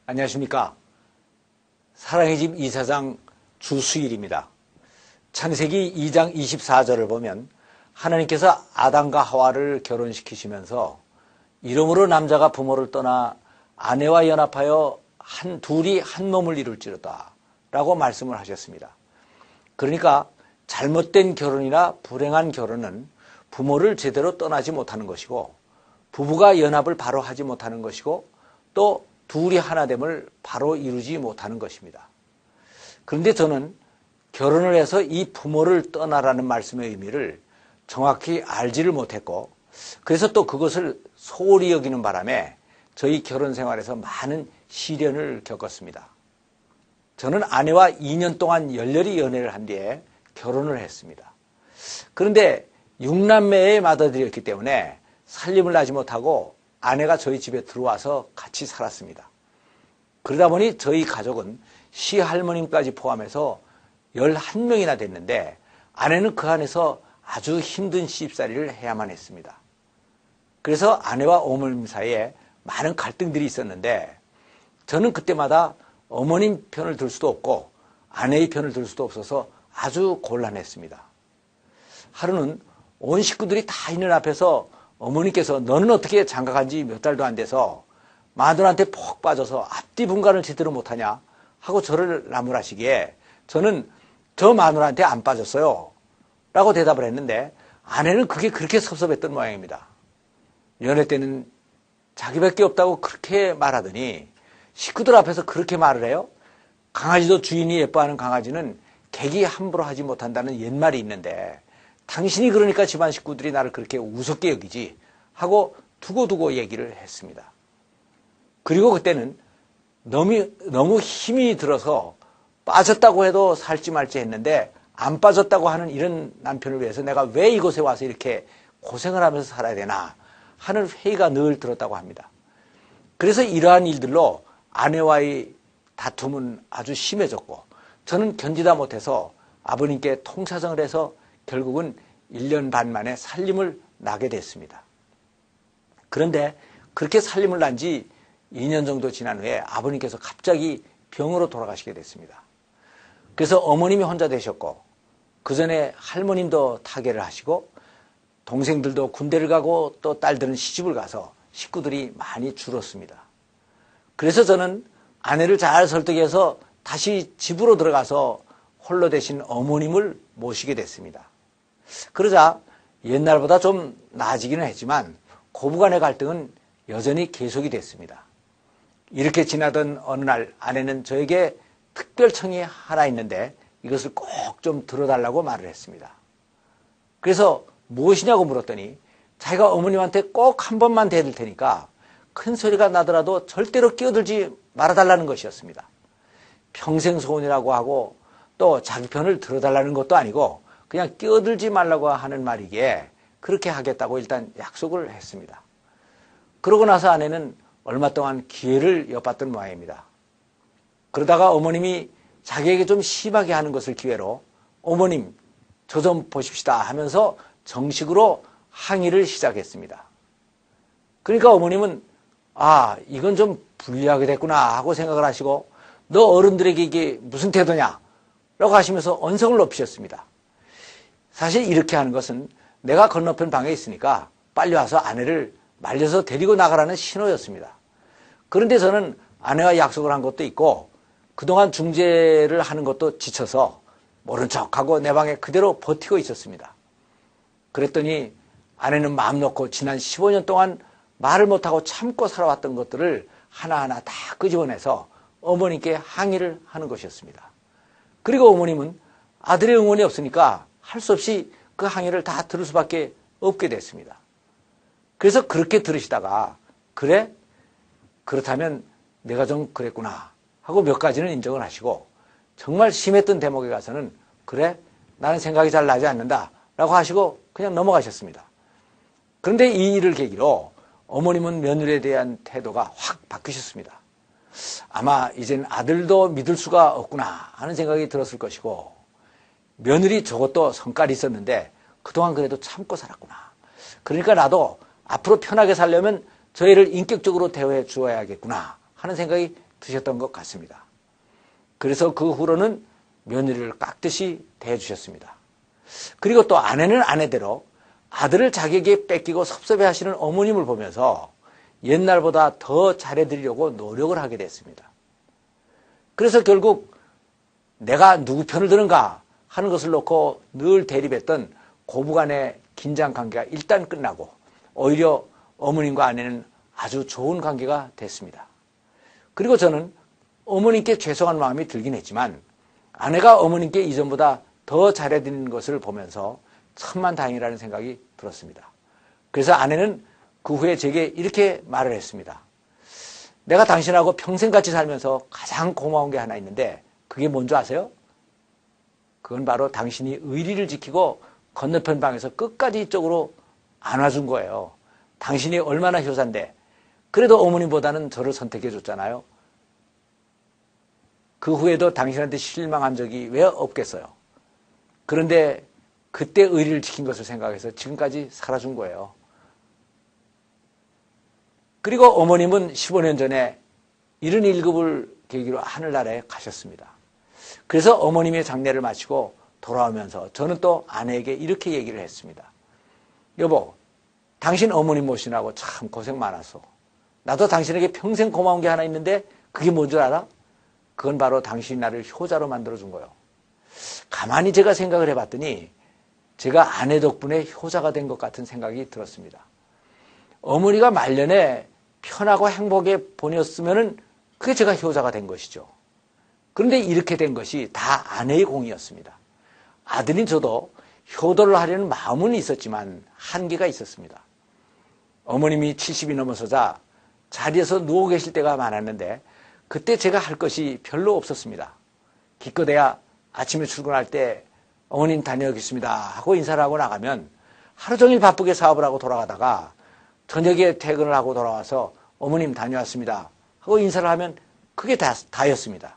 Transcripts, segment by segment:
안녕하십니까. 사랑의 집 이사장 주수일입니다. 창세기 2장 24절을 보면 하나님께서 아담과 하와를 결혼시키시면서 이러므로 남자가 부모를 떠나 아내와 연합하여 둘이 한 몸을 이룰지로다 라고 말씀을 하셨습니다. 그러니까 잘못된 결혼이나 불행한 결혼은 부모를 제대로 떠나지 못하는 것이고, 부부가 연합을 바로 하지 못하는 것이고, 또 둘이 하나됨을 바로 이루지 못하는 것입니다. 그런데 저는 결혼을 해서 이 부모를 떠나라는 말씀의 의미를 정확히 알지를 못했고, 그래서 또 그것을 소홀히 여기는 바람에 저희 결혼 생활에서 많은 시련을 겪었습니다. 저는 아내와 2년 동안 열렬히 연애를 한 뒤에 결혼을 했습니다. 그런데 6남매의 맏아들이었기 때문에 살림을 하지 못하고 아내가 저희 집에 들어와서 같이 살았습니다. 그러다 보니 저희 가족은 시할머님까지 포함해서 11명이나 됐는데 아내는 그 안에서 아주 힘든 시집살이를 해야만 했습니다. 그래서 아내와 어머님 사이에 많은 갈등들이 있었는데 저는 그때마다 어머님 편을 들 수도 없고 아내의 편을 들 수도 없어서 아주 곤란했습니다. 하루는 온 식구들이 다 있는 앞에서 어머니께서 너는 어떻게 장가간 지 몇 달도 안 돼서 마누라한테 푹 빠져서 앞뒤 분간을 제대로 못하냐 하고 저를 나무라시기에 저는 저 마누라한테 안 빠졌어요 라고 대답을 했는데 아내는 그게 그렇게 섭섭했던 모양입니다. 연애 때는 자기밖에 없다고 그렇게 말하더니 식구들 앞에서 그렇게 말을 해요? 강아지도 주인이 예뻐하는 강아지는 객이 함부로 하지 못한다는 옛말이 있는데 당신이 그러니까 집안 식구들이 나를 그렇게 우습게 여기지 하고 두고두고 얘기를 했습니다. 그리고 그때는 너무 힘이 들어서 빠졌다고 해도 살지 말지 했는데 안 빠졌다고 하는 이런 남편을 위해서 내가 왜 이곳에 와서 이렇게 고생을 하면서 살아야 되나 하는 회의가 늘 들었다고 합니다. 그래서 이러한 일들로 아내와의 다툼은 아주 심해졌고 저는 견디다 못해서 아버님께 통사정을 해서 결국은 1년 반 만에 살림을 나게 됐습니다. 그런데 그렇게 살림을 난 지 2년 정도 지난 후에 아버님께서 갑자기 병으로 돌아가시게 됐습니다. 그래서 어머님이 혼자 되셨고 그 전에 할머님도 타계를 하시고 동생들도 군대를 가고 또 딸들은 시집을 가서 식구들이 많이 줄었습니다. 그래서 저는 아내를 잘 설득해서 다시 집으로 들어가서 홀로 되신 어머님을 모시게 됐습니다. 그러자 옛날보다 좀 나아지기는 했지만 고부간의 갈등은 여전히 계속이 됐습니다. 이렇게 지나던 어느 날 아내는 저에게 특별청이 하나 있는데 이것을 꼭 좀 들어달라고 말을 했습니다. 그래서 무엇이냐고 물었더니 자기가 어머님한테 꼭 한 번만 대들 테니까 큰 소리가 나더라도 절대로 끼어들지 말아달라는 것이었습니다. 평생 소원이라고 하고 또 자기 편을 들어달라는 것도 아니고 그냥 끼어들지 말라고 하는 말이기에 그렇게 하겠다고 일단 약속을 했습니다. 그러고 나서 아내는 얼마 동안 기회를 엿봤던 모양입니다. 그러다가 어머님이 자기에게 좀 심하게 하는 것을 기회로 어머님 저 좀 보십시다 하면서 정식으로 항의를 시작했습니다. 그러니까 어머님은 이건 좀 불리하게 됐구나 하고 생각을 하시고 너 어른들에게 이게 무슨 태도냐 라고 하시면서 언성을 높이셨습니다. 사실 이렇게 하는 것은 내가 건너편 방에 있으니까 빨리 와서 아내를 말려서 데리고 나가라는 신호였습니다. 그런데 저는 아내와 약속을 한 것도 있고 그동안 중재를 하는 것도 지쳐서 모른 척하고 내 방에 그대로 버티고 있었습니다. 그랬더니 아내는 마음 놓고 지난 15년 동안 말을 못하고 참고 살아왔던 것들을 하나하나 다 끄집어내서 어머님께 항의를 하는 것이었습니다. 그리고 어머님은 아들의 응원이 없으니까 할 수 없이 그 항의를 다 들을 수밖에 없게 됐습니다. 그래서 그렇게 들으시다가 그래? 그렇다면 내가 좀 그랬구나 하고 몇 가지는 인정을 하시고 정말 심했던 대목에 가서는 그래? 나는 생각이 잘 나지 않는다 라고 하시고 그냥 넘어가셨습니다. 그런데 이 일을 계기로 어머님은 며느리에 대한 태도가 확 바뀌셨습니다. 아마 이젠 아들도 믿을 수가 없구나 하는 생각이 들었을 것이고 며느리 저것도 성깔이 있었는데 그동안 그래도 참고 살았구나. 그러니까 나도 앞으로 편하게 살려면 저 애를 인격적으로 대우해 주어야겠구나 하는 생각이 드셨던 것 같습니다. 그래서 그 후로는 며느리를 깍듯이 대해주셨습니다. 그리고 또 아내는 아내대로 아들을 자기에게 뺏기고 섭섭해하시는 어머님을 보면서 옛날보다 더 잘해드리려고 노력을 하게 됐습니다. 그래서 결국 내가 누구 편을 드는가 하는 것을 놓고 늘 대립했던 고부간의 긴장 관계가 일단 끝나고 오히려 어머님과 아내는 아주 좋은 관계가 됐습니다. 그리고 저는 어머님께 죄송한 마음이 들긴 했지만 아내가 어머님께 이전보다 더 잘해드리는 것을 보면서 천만다행이라는 생각이 들었습니다. 그래서 아내는 그 후에 제게 이렇게 말을 했습니다. 내가 당신하고 평생 같이 살면서 가장 고마운 게 하나 있는데 그게 뭔지 아세요? 그건 바로 당신이 의리를 지키고 건너편 방에서 끝까지 이쪽으로 안아준 거예요. 당신이 얼마나 효자인데 그래도 어머님보다는 저를 선택해 줬잖아요. 그 후에도 당신한테 실망한 적이 왜 없겠어요. 그런데 그때 의리를 지킨 것을 생각해서 지금까지 살아준 거예요. 그리고 어머님은 15년 전에 71급을 계기로 하늘나라에 가셨습니다. 그래서 어머님의 장례를 마치고 돌아오면서 저는 또 아내에게 이렇게 얘기를 했습니다. 여보, 당신 어머님 모시느라고 참 고생 많았어. 나도 당신에게 평생 고마운 게 하나 있는데 그게 뭔 줄 알아? 그건 바로 당신이 나를 효자로 만들어준 거예요. 가만히 제가 생각을 해봤더니 제가 아내 덕분에 효자가 된 것 같은 생각이 들었습니다. 어머니가 말년에 편하고 행복에 보냈으면 그게 제가 효자가 된 것이죠. 그런데 이렇게 된 것이 다 아내의 공이었습니다. 아들인 저도 효도를 하려는 마음은 있었지만 한계가 있었습니다. 어머님이 70이 넘어서자 자리에서 누워 계실 때가 많았는데 그때 제가 할 것이 별로 없었습니다. 기껏해야 아침에 출근할 때 어머님 다녀오겠습니다 하고 인사를 하고 나가면 하루 종일 바쁘게 사업을 하고 돌아가다가 저녁에 퇴근을 하고 돌아와서 어머님 다녀왔습니다 하고 인사를 하면 그게 다였습니다.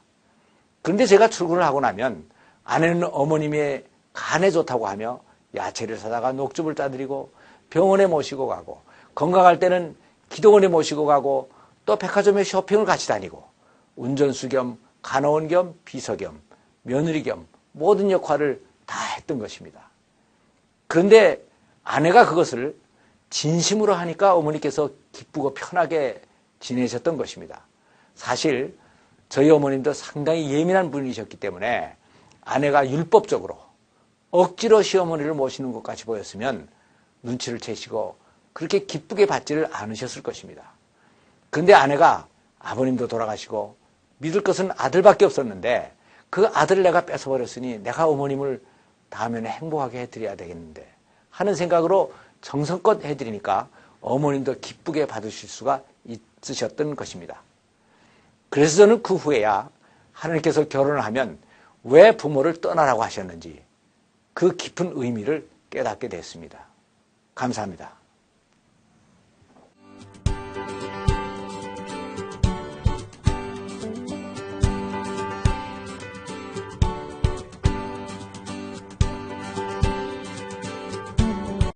그런데 제가 출근을 하고 나면 아내는 어머님의 간에 좋다고 하며 야채를 사다가 녹즙을 짜드리고 병원에 모시고 가고 건강할 때는 기도원에 모시고 가고 또 백화점에 쇼핑을 같이 다니고 운전수 겸 간호원 겸 비서 겸 며느리 겸 모든 역할을 다 했던 것입니다. 그런데 아내가 그것을 진심으로 하니까 어머니께서 기쁘고 편하게 지내셨던 것입니다. 사실 저희 어머님도 상당히 예민한 분이셨기 때문에 아내가 율법적으로 억지로 시어머니를 모시는 것까지 보였으면 눈치를 채시고 그렇게 기쁘게 받지를 않으셨을 것입니다. 그런데 아내가 아버님도 돌아가시고 믿을 것은 아들밖에 없었는데 그 아들을 내가 뺏어버렸으니 내가 어머님을 다음에는 행복하게 해드려야 되겠는데 하는 생각으로 정성껏 해드리니까 어머님도 기쁘게 받으실 수가 있으셨던 것입니다. 그래서 저는 그 후에야 하나님께서 결혼을 하면 왜 부모를 떠나라고 하셨는지 그 깊은 의미를 깨닫게 됐습니다. 감사합니다.